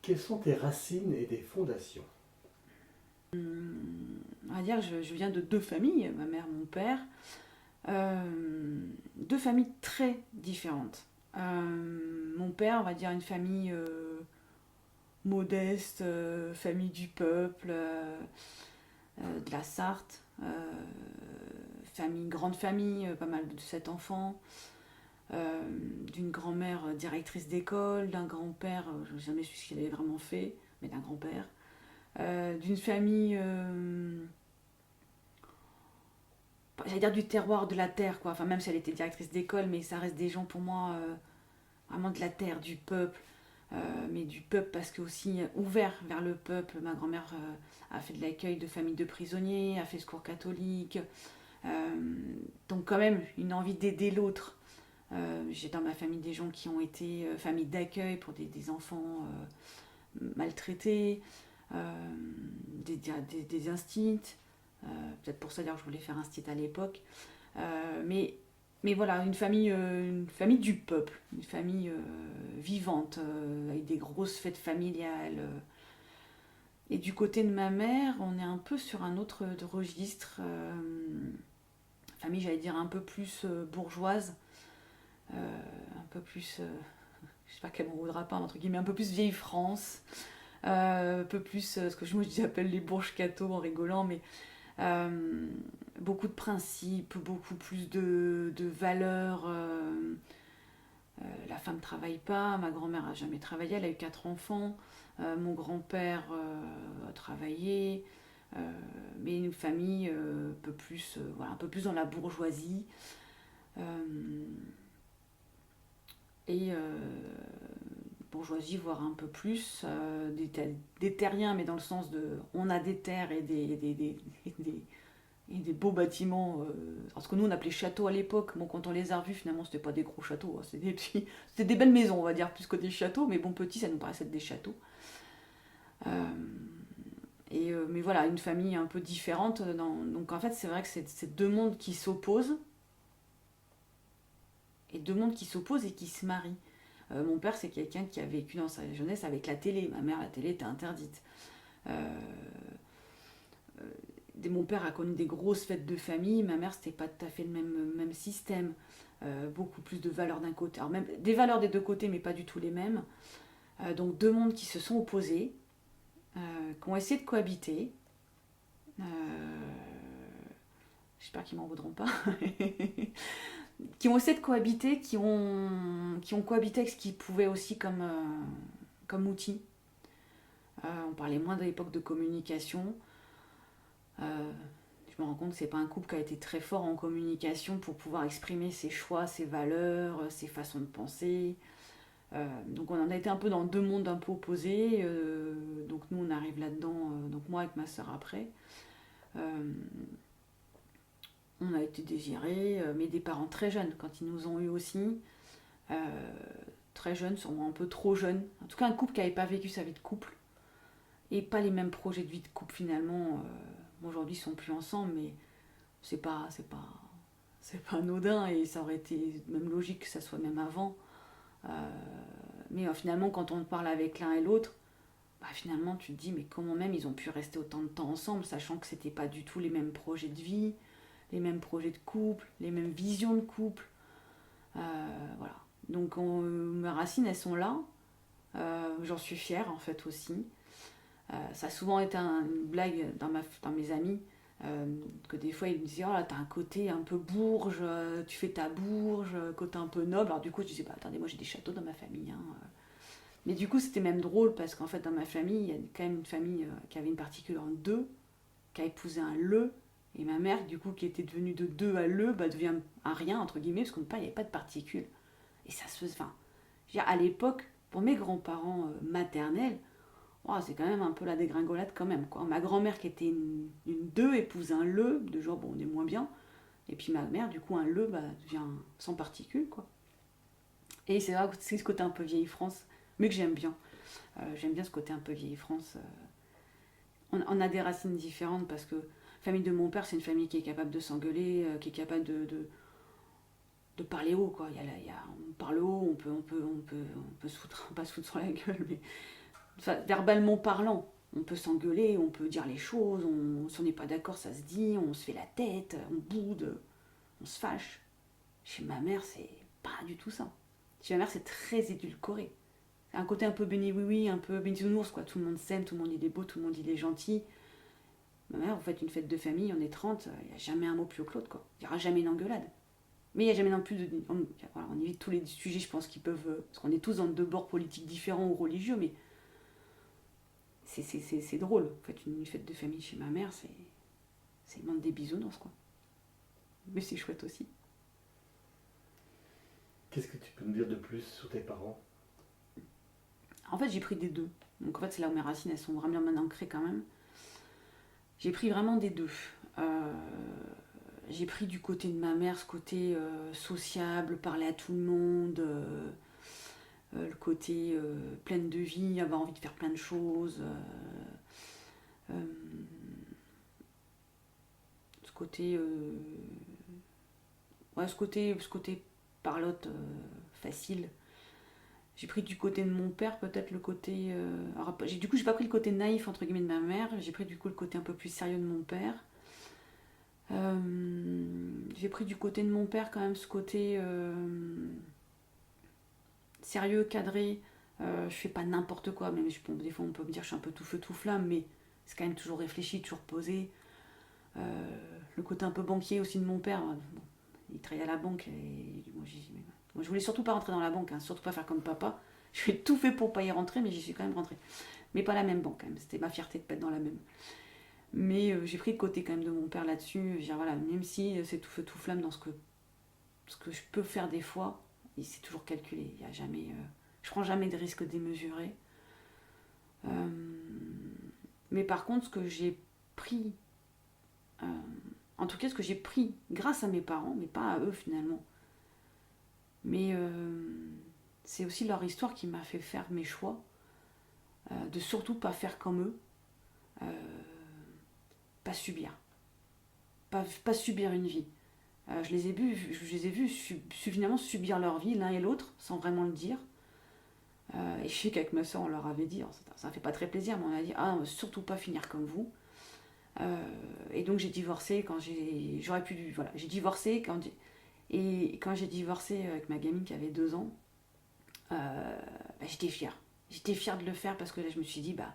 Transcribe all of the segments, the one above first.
Quelles sont tes racines et tes fondations? On va dire que je viens de deux familles, ma mère, mon père, deux familles très différentes. Mon père, on va dire une famille modeste, famille du peuple, de la Sarthe, grande famille, pas mal de 7 enfants, d'une grand-mère directrice d'école, d'un grand-père, je n'ai jamais su ce qu'il avait vraiment fait, mais d'un grand-père, d'une famille j'allais dire du terroir de la terre, quoi. Enfin, même si elle était directrice d'école, mais ça reste des gens pour moi vraiment de la terre, du peuple. Mais du peuple parce que aussi ouvert vers le peuple. Ma grand-mère a fait de l'accueil de familles de prisonniers, a fait secours catholique. Donc quand même une envie d'aider l'autre. J'ai dans ma famille des gens qui ont été famille d'accueil pour des enfants maltraités, des instits. Peut-être pour ça d'ailleurs que je voulais faire un site à l'époque. Mais voilà, une famille du peuple, une famille vivante, avec des grosses fêtes familiales. Et du côté de ma mère, on est un peu sur un autre registre. Famille, j'allais dire, un peu plus bourgeoise, un peu plus, je sais pas qu'elle m'en voudra pas, entre guillemets, un peu plus vieille France, un peu plus ce que moi j'appelle les bourges catho en rigolant, mais euh, beaucoup de principes, beaucoup plus de valeurs. La femme ne travaille pas, ma grand-mère a jamais travaillé, elle a eu 4 enfants. Mon grand-père a travaillé, mais une famille voilà, un peu plus dans la bourgeoisie. Euh, et bourgeoisie, voire un peu plus, des terriens, mais dans le sens de on a des terres et des beaux bâtiments. Parce que nous on appelait châteaux à l'époque. Bon, quand on les a revus, finalement c'était pas des gros châteaux, hein, c'était des belles maisons, on va dire, plus que des châteaux, mais bon, petits, ça nous paraissait être des châteaux. Euh, mais voilà, une famille un peu différente. Donc en fait, c'est vrai que c'est deux mondes qui s'opposent, et deux mondes qui s'opposent et qui se marient. Mon père, c'est quelqu'un qui a vécu dans sa jeunesse avec la télé. Ma mère, la télé était interdite. Euh, Mon père a connu des grosses fêtes de famille. Ma mère, c'était pas tout à fait le même système. Beaucoup plus de valeurs d'un côté. Alors, même des valeurs des deux côtés, mais pas du tout les mêmes. Donc, deux mondes qui se sont opposés, qui ont essayé de cohabiter. J'espère qu'ils m'en voudront pas. Qui ont essayé de cohabiter, qui ont cohabité avec ce qu'ils pouvaient aussi comme outil. On parlait moins de l'époque de communication. Je me rends compte que c'est pas un couple qui a été très fort en communication pour pouvoir exprimer ses choix, ses valeurs, ses façons de penser. Donc on en a été un peu dans deux mondes un peu opposés. Donc nous on arrive là-dedans, donc moi avec ma soeur après. Euh, on a été désirés, mais des parents très jeunes quand ils nous ont eu aussi. Euh, Très jeunes, sûrement un peu trop jeunes. En tout cas un couple qui n'avait pas vécu sa vie de couple et pas les mêmes projets de vie de couple finalement. Aujourd'hui ils sont plus ensemble, mais c'est pas, c'est pas, c'est pas anodin et ça aurait été même logique que ça soit même avant. Euh, mais finalement, quand on parle avec l'un et l'autre, bah, finalement, tu te dis, mais comment même ils ont pu rester autant de temps ensemble, sachant que c'était pas du tout les mêmes projets de vie, les mêmes projets de couple, les mêmes visions de couple. Voilà. Donc, mes racines, elles sont là. J'en suis fière, en fait, aussi. Ça a souvent été une blague dans mes amis. Que des fois ils me disaient oh là t'as un côté un peu bourge, tu fais ta bourge, côté un peu noble. Alors du coup je disais bah attendez moi j'ai des châteaux dans ma famille, hein. Mais du coup c'était même drôle parce qu'en fait dans ma famille il y a quand même une famille qui avait une particule en deux, qui a épousé un le, et ma mère du coup qui était devenue de deux à le bah, devient un rien entre guillemets parce qu'il n'y avait pas de particule. Et ça se faisait, enfin je veux dire, à l'époque pour mes grands-parents maternels, oh, c'est quand même un peu la dégringolade quand même, quoi. Ma grand-mère qui était une 2 épouse un le, de genre bon on est moins bien. Et puis ma mère du coup un le bah, devient sans particules, quoi. Et c'est vrai que c'est ce côté un peu vieille France, mais que j'aime bien. J'aime bien ce côté un peu vieille France. On a des racines différentes parce que la famille de mon père c'est une famille qui est capable de s'engueuler, qui est capable de parler haut, quoi. On parle haut, on peut se foutre, pas se foutre sur la gueule, mais enfin, verbalement parlant. On peut s'engueuler, on peut dire les choses, si on n'est pas d'accord, ça se dit, on se fait la tête, on boude, on se fâche. Chez ma mère, c'est pas du tout ça. Chez ma mère, c'est très édulcoré. C'est un côté un peu béni oui-oui, un peu bisounours, quoi. Tout le monde s'aime, tout le monde il est beau, tout le monde il est gentil. Ma mère, vous faites une fête de famille, on est 30, il n'y a jamais un mot plus haut que l'autre, quoi. Il n'y aura jamais une engueulade. Mais il n'y a jamais non plus de. Voilà, on évite tous les sujets, je pense, qui peuvent. Parce qu'on est tous dans deux bords politiques différents ou religieux, mais c'est drôle. En fait, une fête de famille chez ma mère, c'est le monde des bisounours, quoi. Mais c'est chouette aussi. Qu'est-ce que tu peux nous dire de plus sur tes parents? En fait, j'ai pris des deux. Donc en fait, c'est là où mes racines, elles sont vraiment bien ancrées quand même. J'ai pris vraiment des deux. J'ai pris du côté de ma mère ce côté sociable, parler à tout le monde, le côté pleine de vie, avoir envie de faire plein de choses. Ce côté, ouais, ce côté parlotte facile. J'ai pris du côté de mon père, peut-être le côté. Alors, du coup, j'ai pas pris le côté naïf entre guillemets de ma mère. J'ai pris du coup le côté un peu plus sérieux de mon père. J'ai pris du côté de mon père quand même ce côté sérieux, cadré. Je fais pas n'importe quoi, même des fois on peut me dire que je suis un peu tout feu tout flamme, mais c'est quand même toujours réfléchi, toujours posé. Le côté un peu banquier aussi de mon père. Bon, il travaillait à la banque et moi je voulais surtout pas rentrer dans la banque, hein, surtout pas faire comme papa. J'ai tout fait pour pas y rentrer, mais j'y suis quand même rentrée. Mais pas la même banque quand même, c'était ma fierté de pas être dans la même. Mais j'ai pris le côté quand même de mon père là-dessus. Dire, voilà, même si c'est tout feu tout flamme dans ce que je peux faire des fois, c'est toujours calculé. Il y a jamais, je prends jamais de risques démesurés. Mais par contre, ce que j'ai pris, en tout cas ce que j'ai pris grâce à mes parents, mais pas à eux finalement, mais c'est aussi leur histoire qui m'a fait faire mes choix, de surtout pas faire comme eux, pas subir, pas subir une vie. Je les ai vus finalement subir leur vie l'un et l'autre sans vraiment le dire. Et je sais qu'avec ma soeur on leur avait dit, ça fait pas très plaisir, mais on a dit on va surtout pas finir comme vous. Et donc j'ai divorcé quand j'aurais pu, voilà, j'ai divorcé et quand j'ai divorcé avec ma gamine qui avait 2 ans, j'étais fière. J'étais fière de le faire parce que là je me suis dit voilà,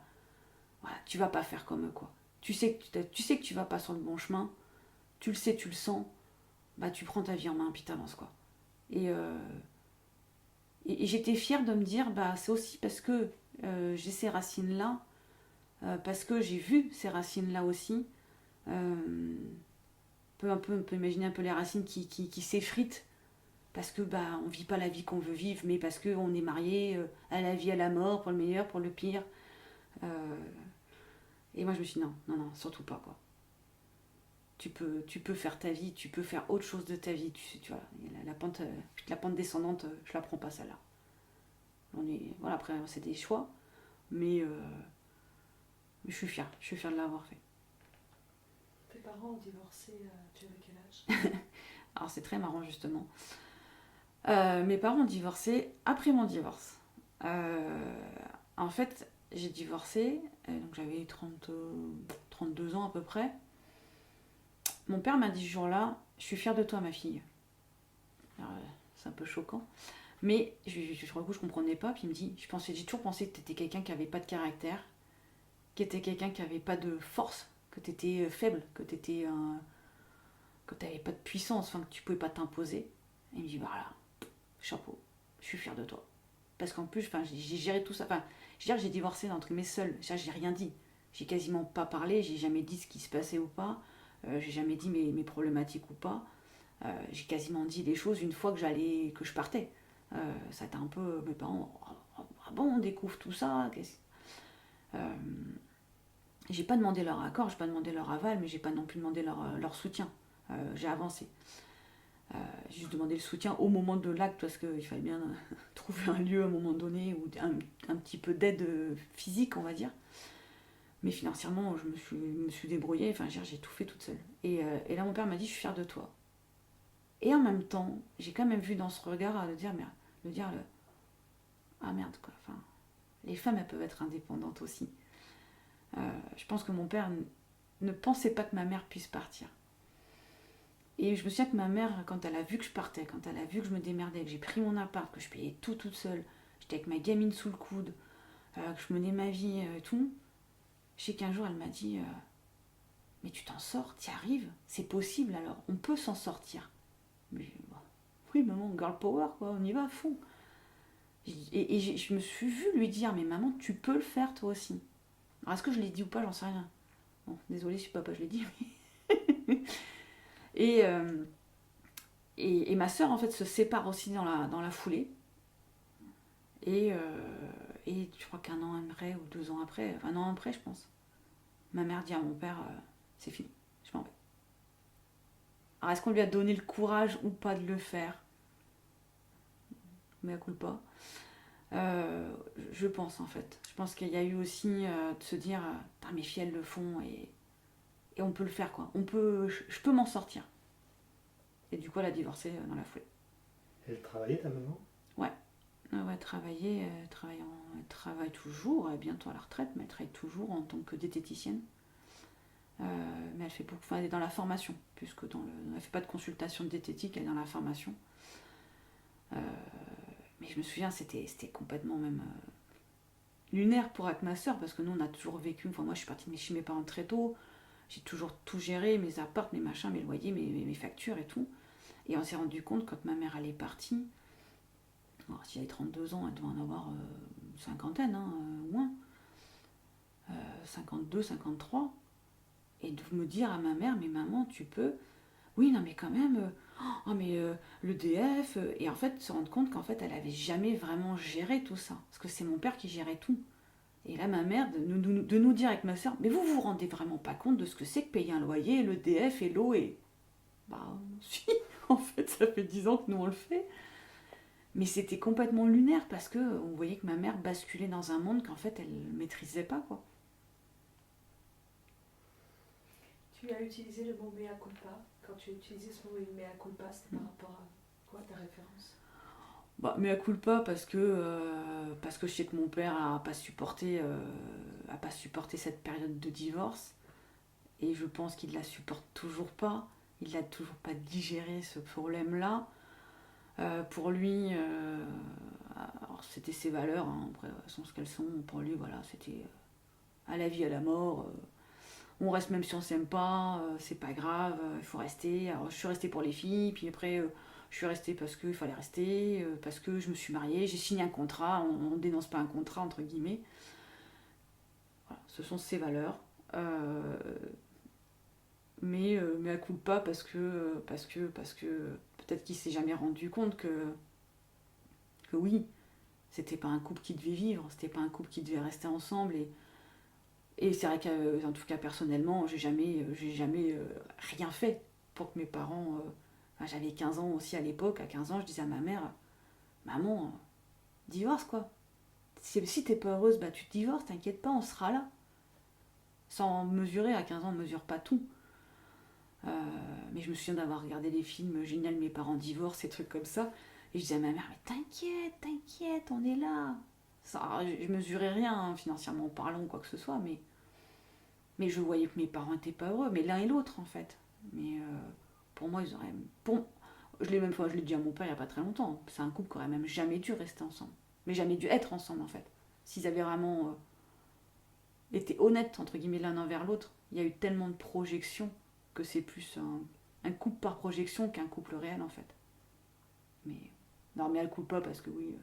tu vas pas faire comme eux, quoi. Tu sais que tu vas pas sur le bon chemin, tu le sais, tu le sens, tu prends ta vie en main puis t'avances, quoi. Et j'étais fière de me dire c'est aussi parce que j'ai ces racines là, parce que j'ai vu ces racines là aussi. On peut imaginer un peu les racines qui s'effritent parce que on vit pas la vie qu'on veut vivre, mais parce qu'on est marié à la vie, à la mort, pour le meilleur, pour le pire. Et moi je me suis dit non, surtout pas, quoi. Tu peux faire ta vie, tu peux faire autre chose de ta vie. Tu vois, la pente descendante, je la prends pas, celle-là. Voilà, après c'est des choix, mais je suis fière de l'avoir fait. Tes parents ont divorcé, tu avais quel âge? Alors c'est très marrant justement. Mes parents ont divorcé après mon divorce. En fait, j'ai divorcé, donc j'avais 32 ans à peu près. Mon père m'a dit ce jour-là, je suis fière de toi, ma fille. Alors, c'est un peu choquant. Mais sur le coup, je comprenais pas. Puis il me dit, j'ai toujours pensé que tu étais quelqu'un qui avait pas de caractère, qui était quelqu'un qui avait pas de force, que tu étais faible, que tu n'avais pas de puissance, enfin que tu pouvais pas t'imposer. Et il me dit, voilà, chapeau, je suis fière de toi. Parce qu'en plus, j'ai géré tout ça. Enfin, je veux dire, j'ai divorcé entre mes seuls. Ça, j'ai rien dit. J'ai quasiment pas parlé. J'ai jamais dit ce qui se passait ou pas. J'ai jamais dit mes problématiques ou pas. J'ai quasiment dit les choses une fois que je partais. Ça a été un peu mes parents. Ah bon, on découvre tout ça. J'ai pas demandé leur accord, j'ai pas demandé leur aval, mais j'ai pas non plus demandé leur soutien. J'ai avancé. J'ai juste demandé le soutien au moment de l'acte parce qu'il fallait bien trouver un lieu à un moment donné ou un petit peu d'aide physique, on va dire. Mais financièrement, je me suis débrouillée, j'ai tout fait toute seule. Et là, mon père m'a dit, je suis fière de toi. Et en même temps, j'ai quand même vu dans ce regard ah merde, quoi. Les femmes, elles peuvent être indépendantes aussi. Je pense que mon père ne pensait pas que ma mère puisse partir. Et je me souviens que ma mère, quand elle a vu que je partais, quand elle a vu que je me démerdais, que j'ai pris mon appart, que je payais tout toute seule, j'étais avec ma gamine sous le coude, que je menais ma vie et tout, je sais qu'un jour elle m'a dit mais tu t'en sors, t'y arrives, c'est possible alors, on peut s'en sortir. Mais, bon, oui maman, girl power quoi, on y va à fond. Et je me suis vue lui dire mais maman tu peux le faire toi aussi. Alors est-ce que je l'ai dit ou pas, j'en sais rien. Bon, désolée si papa je l'ai dit. Mais... et ma sœur en fait se sépare aussi dans la foulée. Et je crois qu'un an après ou 2 ans après, enfin un an après je pense, ma mère dit à mon père c'est fini, je m'en vais. Alors est-ce qu'on lui a donné le courage ou pas de le faire? Mais à coup pas. Je pense en fait. Je pense qu'il y a eu aussi de se dire mes filles elles le font et on peut le faire quoi. Je peux m'en sortir. Et du coup elle a divorcé dans la foulée. Elle travaillait ta maman? Ouais. Ouais, elle travaille toujours, elle est bientôt à la retraite, mais elle travaille toujours en tant que diététicienne. Mais elle fait beaucoup, enfin, elle est dans la formation, puisque elle ne fait pas de consultation diététique, elle est dans la formation. Mais je me souviens, c'était complètement même lunaire pour avec ma soeur, parce que nous on a toujours vécu, enfin moi je suis partie chez mes parents très tôt, j'ai toujours tout géré, mes apparts, mes machins, mes loyers, mes factures et tout. Et on s'est rendu compte quand ma mère elle est partie, alors, si elle a 32 ans, elle doit en avoir une cinquantaine, au moins. 52, 53. Et de me dire à ma mère, mais maman, tu peux... Oui, non, mais quand même... l'EDF... Et en fait, se rendre compte qu'en fait, elle avait jamais vraiment géré tout ça. Parce que c'est mon père qui gérait tout. Et là, ma mère, de nous dire avec ma soeur, mais vous vous rendez vraiment pas compte de ce que c'est que payer un loyer, l'EDF et l'eau et... Bah, si, en fait, ça fait 10 ans que nous on le fait. Mais c'était complètement lunaire parce que on voyait que ma mère basculait dans un monde qu'en fait elle ne maîtrisait pas quoi. Tu as utilisé le mot mea culpa. Quand tu as utilisé ce mot mea culpa, c'était par rapport à quoi ta référence? Bah mea culpa parce que je sais que mon père a pas supporté cette période de divorce et je pense qu'il la supporte toujours pas. Il n'a toujours pas digéré ce problème là. Pour lui, alors c'était ses valeurs, hein, après elles sont ce qu'elles sont. Pour lui, voilà, c'était à la vie, à la mort. On reste même si on s'aime pas, c'est pas grave, il faut rester. Alors je suis restée pour les filles, puis après je suis restée parce qu'il fallait rester, parce que je me suis mariée, j'ai signé un contrat, on ne dénonce pas un contrat entre guillemets. Voilà, ce sont ses valeurs. Mais à coup pas parce que peut-être qu'il s'est jamais rendu compte que oui, c'était pas un couple qui devait vivre, c'était pas un couple qui devait rester ensemble et c'est vrai qu'en tout cas personnellement j'ai jamais rien fait pour que mes parents j'avais 15 ans aussi à l'époque, à 15 ans je disais à ma mère maman divorce quoi, si t'es pas heureuse bah tu te divorces, t'inquiète pas on sera là, sans mesurer à 15 ans on mesure pas tout. Mais je me souviens d'avoir regardé des films génial, mes parents divorcent, ces trucs comme ça. Et je disais à ma mère, mais t'inquiète, on est là. Ça, je mesurais rien hein, financièrement parlant ou quoi que ce soit, mais je voyais que mes parents étaient pas heureux, mais l'un et l'autre en fait. Mais pour moi, ils auraient. Je l'ai dit à mon père il n'y a pas très longtemps. C'est un couple qui aurait même jamais dû rester ensemble. Mais jamais dû être ensemble en fait. S'ils avaient vraiment été honnêtes entre guillemets l'un envers l'autre, il y a eu tellement de projections que c'est plus un couple par projection qu'un couple réel en fait. Mais à le couple pas parce que oui.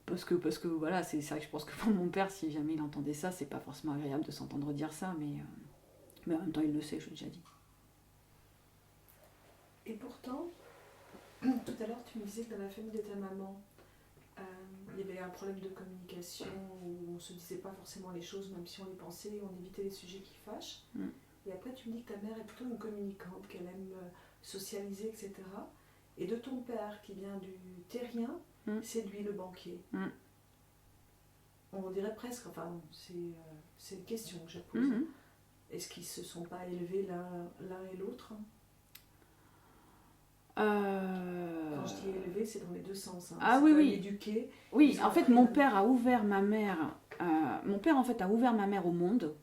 Parce que voilà, c'est vrai que je pense que pour mon père, si jamais il entendait ça, c'est pas forcément agréable de s'entendre dire ça, mais en même temps il le sait, je l'ai déjà dit. Et pourtant, tout à l'heure tu me disais que dans la famille de ta maman, il y avait un problème de communication où on ne se disait pas forcément les choses, même si on les pensait, on évitait les sujets qui fâchent. Et après, tu me dis que ta mère est plutôt une communicante, qu'elle aime socialiser, etc. Et de ton père qui vient du terrien, c'est lui le banquier. On dirait presque, enfin, c'est une question que je pose. Est-ce qu'ils ne se sont pas élevés l'un et l'autre? Quand je dis élevé, c'est dans les deux sens. Hein. Ah C'est oui, pas oui. éduqué. Oui, Ils ont en fait, appris mon à- père a ouvert ma mère. Mon père, en fait, a ouvert ma mère au monde.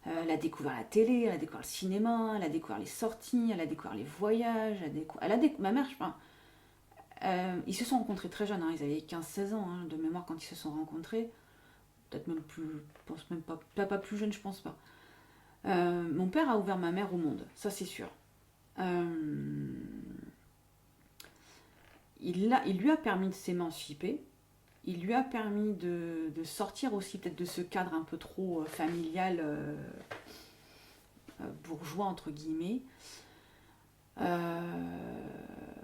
Elle a découvert la télé, elle a découvert le cinéma, elle a découvert les sorties, elle a découvert les voyages. Ma mère, je pense. Ils se sont rencontrés très jeunes, hein, ils avaient 15-16 ans hein, de mémoire quand ils se sont rencontrés. Peut-être même plus, je pense même pas plus jeune, je pense pas. Mon père a ouvert ma mère au monde, ça c'est sûr. Euh, il lui a permis de s'émanciper, il lui a permis de sortir aussi peut-être de ce cadre un peu trop familial, bourgeois entre guillemets.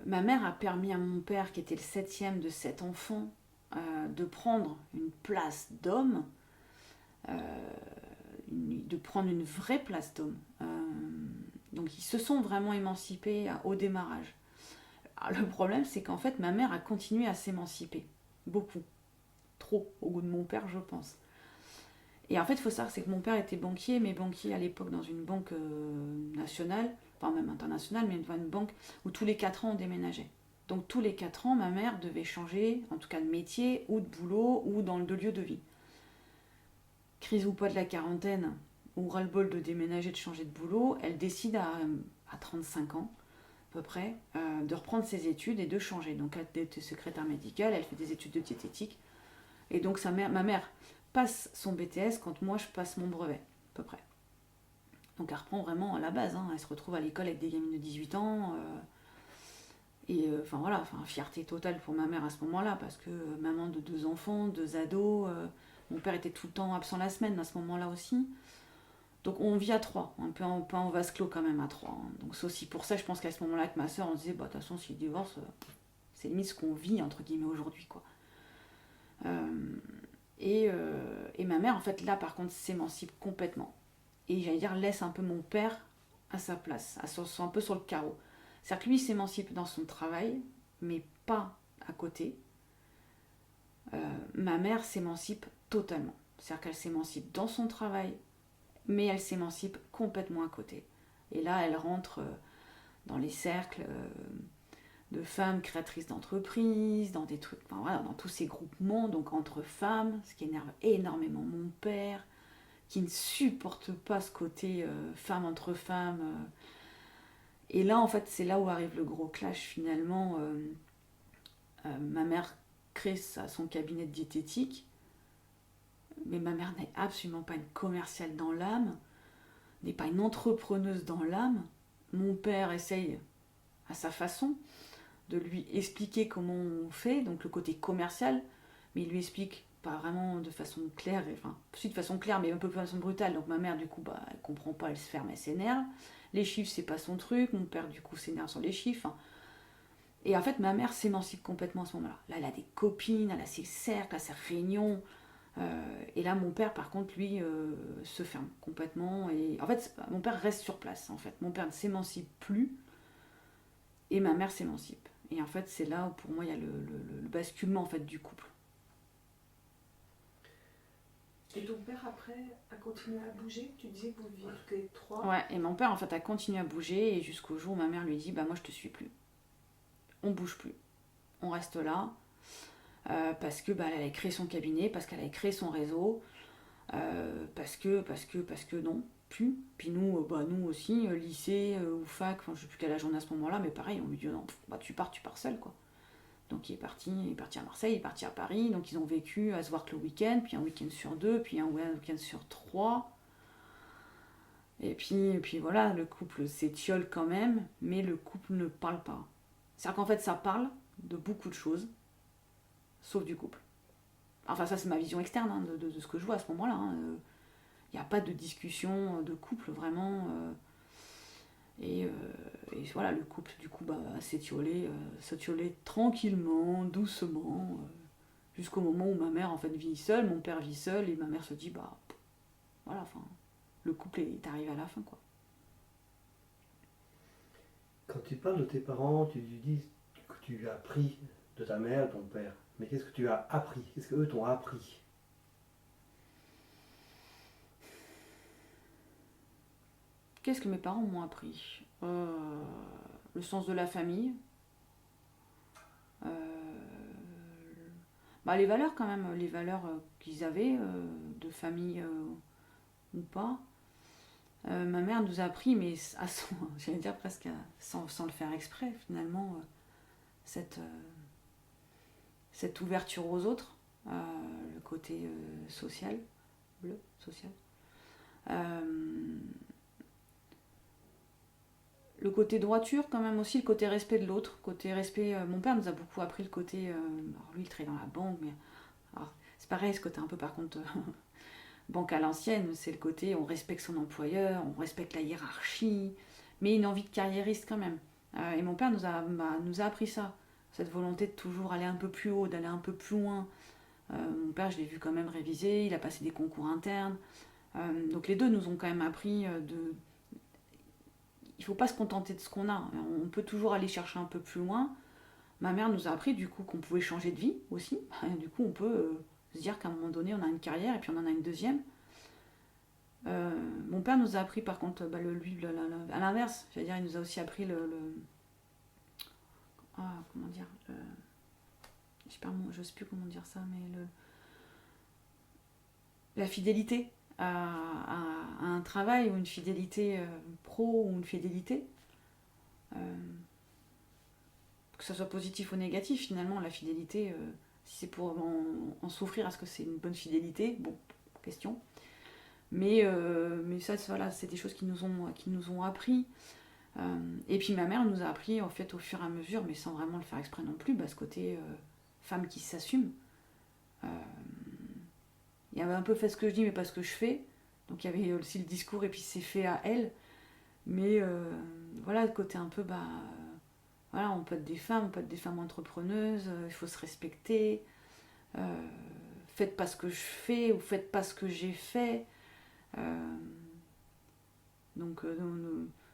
Ma mère a permis à mon père, qui était le septième de 7 enfants, de prendre une place d'homme, euh, de prendre une vraie place d'homme. Donc ils se sont vraiment émancipés au démarrage. Alors, le problème, c'est qu'en fait, ma mère a continué à s'émanciper. Beaucoup. Trop, au goût de mon père, je pense. Et en fait, il faut savoir, c'est que mon père était banquier, mais banquier à l'époque dans une banque nationale, enfin même internationale, mais une banque où tous les 4 ans on déménageait. Donc tous les 4 ans, ma mère devait changer, en tout cas de métier, ou de boulot, ou de lieu de vie. Crise ou pas de la quarantaine, ou ras-le-bol de déménager, de changer de boulot, elle décide à 35 ans, à peu près, de reprendre ses études et de changer. Donc elle était secrétaire médicale, elle fait des études de diététique. Et donc ma mère passe son BTS quand moi je passe mon brevet, à peu près. Donc elle reprend vraiment à la base, hein. Elle se retrouve à l'école avec des gamines de 18 ans. Enfin voilà, fierté totale pour ma mère à ce moment-là, parce que maman de 2 enfants, 2 ados, mon père était tout le temps absent la semaine à ce moment-là aussi. Donc on vit à 3, un peu en vase clos quand même à 3. Hein. Donc c'est aussi pour ça, je pense qu'à ce moment-là, avec ma soeur, on se disait, bah de toute façon, si le divorce, c'est limite ce qu'on vit, entre guillemets, aujourd'hui, quoi. Et ma mère, en fait, là, par contre, s'émancipe complètement. Et j'allais dire, laisse un peu mon père à sa place, un peu sur le carreau. C'est-à-dire que lui, il s'émancipe dans son travail, mais pas à côté. Ma mère s'émancipe totalement. C'est-à-dire qu'elle s'émancipe dans son travail, mais elle s'émancipe complètement à côté. Et là, elle rentre dans les cercles de femmes créatrices d'entreprises, dans des trucs, enfin, voilà, dans tous ces groupements, donc entre femmes, ce qui énerve énormément mon père, qui ne supporte pas ce côté femme entre femmes. Et là, en fait, c'est là où arrive le gros clash finalement. Ma mère crée son cabinet de diététique, mais ma mère n'est absolument pas une commerciale dans l'âme, n'est pas une entrepreneuse dans l'âme. Mon père essaye à sa façon de lui expliquer comment on fait, donc le côté commercial, mais il lui explique pas vraiment de façon claire, enfin, si de façon claire, mais un peu de façon brutale. Donc ma mère, du coup, bah, elle comprend pas, elle se ferme, elle s'énerve. Les chiffres, c'est pas son truc. Mon père, du coup, s'énerve sur les chiffres. Hein. Et en fait, ma mère s'émancipe complètement à ce moment-là. Là, elle a des copines, elle a ses cercles, elle a ses réunions. Et là, mon père, par contre, lui, se ferme complètement. Et en fait, mon père reste sur place. En fait, mon père ne s'émancipe plus, et ma mère s'émancipe. Et en fait, c'est là où, pour moi, il y a le basculement en fait du couple. Et ton père, après, a continué à bouger? Tu disais que vous viviez toutes les 3. Ouais, et mon père, en fait, a continué à bouger, et jusqu'au jour où ma mère lui dit, bah moi, je te suis plus. On bouge plus. On reste là. Parce que bah, elle a créé son cabinet, parce qu'elle a créé son réseau, parce que non, plus. Puis nous, nous aussi, lycée ou fac, enfin je sais plus quel âge on a à ce moment-là, mais pareil, on lui dit non, bah tu pars seul quoi. Donc il est parti à Marseille, il est parti à Paris, donc ils ont vécu à se voir que le week-end, puis un week-end sur 2, puis un week-end sur 3. Et puis voilà, le couple s'étiole quand même, mais le couple ne parle pas. C'est-à-dire qu'en fait ça parle de beaucoup de choses, sauf du couple. Enfin ça c'est ma vision externe hein, de ce que je vois à ce moment-là. Il n'y a pas de discussion de couple vraiment. Et voilà, le couple du coup s'étiolait tranquillement, doucement, jusqu'au moment où ma mère en fait vit seule, mon père vit seul, et ma mère se dit voilà, enfin, le couple est arrivé à la fin quoi. Quand tu parles de tes parents, tu dis que tu as appris de ta mère, de ton père. Mais qu'est-ce que tu as appris? Qu'est-ce qu'eux t'ont appris? Qu'est-ce que mes parents m'ont appris? le sens de la famille. Les valeurs quand même, les valeurs qu'ils avaient, de famille ou pas. Ma mère nous a appris, mais j'allais dire presque sans le faire exprès, finalement, cette ouverture aux autres, le côté social, bleu, social. Le côté droiture quand même aussi, le côté respect de l'autre, côté respect. Mon père nous a beaucoup appris le côté. Alors lui, il travaille dans la banque, mais alors, c'est pareil, ce côté un peu par contre banque à l'ancienne, c'est le côté on respecte son employeur, on respecte la hiérarchie, mais une envie de carriériste quand même. Et mon père nous a appris ça, cette volonté de toujours aller un peu plus haut, d'aller un peu plus loin. Mon père, je l'ai vu quand même réviser, il a passé des concours internes. Donc les deux nous ont quand même appris il ne faut pas se contenter de ce qu'on a. On peut toujours aller chercher un peu plus loin. Ma mère nous a appris du coup qu'on pouvait changer de vie aussi. Du coup, on peut se dire qu'à un moment donné, on a une carrière et puis on en a une deuxième. Mon père nous a appris par contre, à l'inverse. C'est-à-dire, il nous a aussi appris comment dire je ne sais plus comment dire ça, mais la fidélité à un travail ou une fidélité pro ou une fidélité. Que ce soit positif ou négatif, finalement, la fidélité, si c'est pour en souffrir, est-ce que c'est une bonne fidélité? Bon, question. Mais ça, voilà, c'est des choses qui nous ont appris. Et puis ma mère nous a appris, en fait, au fur et à mesure, mais sans vraiment le faire exprès non plus, ce côté femme qui s'assume. Il y avait un peu fait ce que je dis, mais pas ce que je fais. Donc il y avait aussi le discours, et puis c'est fait à elle. Mais voilà, le côté un peu, voilà, on peut être des femmes entrepreneuses, il faut se respecter. Faites pas ce que je fais, ou faites pas ce que j'ai fait. Donc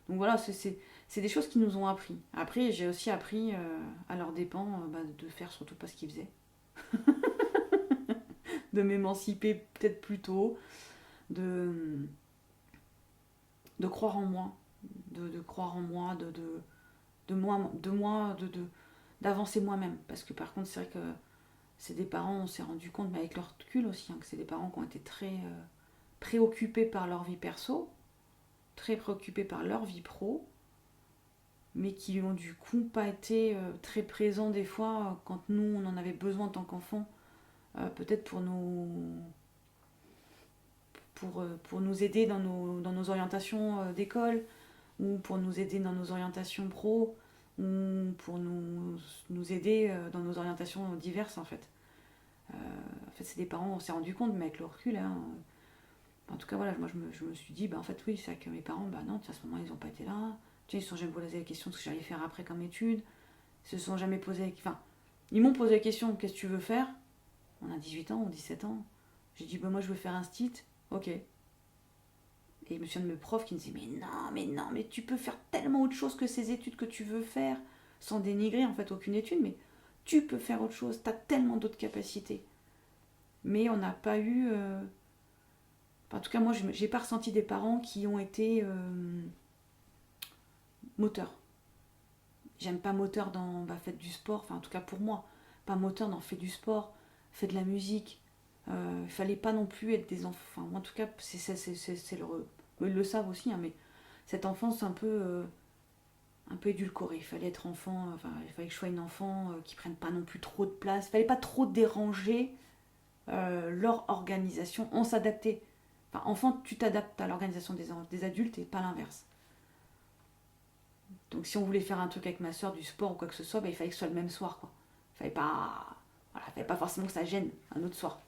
voilà, c'est des choses qui nous ont appris. Après, j'ai aussi appris à leur dépens de faire surtout pas ce qu'ils faisaient. De m'émanciper peut-être plus tôt, de croire en moi, de croire en moi, d'avancer moi-même. Parce que par contre, c'est vrai que c'est des parents, on s'est rendu compte, mais avec leur recul aussi, que c'est des parents qui ont été très préoccupés par leur vie perso, très préoccupés par leur vie pro, mais qui ont du coup pas été très présents des fois quand nous on en avait besoin en tant qu'enfants, peut-être pour nous aider dans nos orientations d'école, ou pour nous aider dans nos orientations pro, ou pour nous aider dans nos orientations diverses en fait. En fait, c'est des parents, on s'est rendu compte, mais avec le recul, en tout cas voilà, moi je me suis dit, en fait oui, c'est vrai que mes parents, non, à ce moment ils n'ont pas été là. Ils ne se sont jamais posé la question de ce que j'allais faire après comme étude. Ils se sont jamais posé, ils m'ont posé la question, qu'est-ce que tu veux faire? On a 18 ans ou 17 ans. J'ai dit, moi je veux faire un stit. Ok. Et je me souviens de mes profs qui me disaient, mais tu peux faire tellement autre chose que ces études que tu veux faire, sans dénigrer en fait aucune étude, mais tu peux faire autre chose, tu as tellement d'autres capacités. Mais on n'a pas eu... en tout cas, moi, j'ai pas ressenti des parents qui ont été moteurs. J'aime pas moteur dans faites du sport, en tout cas pour moi, pas moteur dans faites du sport, faites de la musique. Il fallait pas non plus être des enfants. Moi, en tout cas, c'est ils le savent aussi, mais cette enfance un peu édulcorée. Il fallait être enfant, il fallait que je sois une enfant qui prenne pas non plus trop de place. Il fallait pas trop déranger leur organisation. On s'adaptait. Enfant, tu t'adaptes à l'organisation des adultes et pas l'inverse. Donc si on voulait faire un truc avec ma soeur, du sport ou quoi que ce soit, il fallait que ce soit le même soir, quoi. Il fallait pas forcément que ça gêne un autre soir.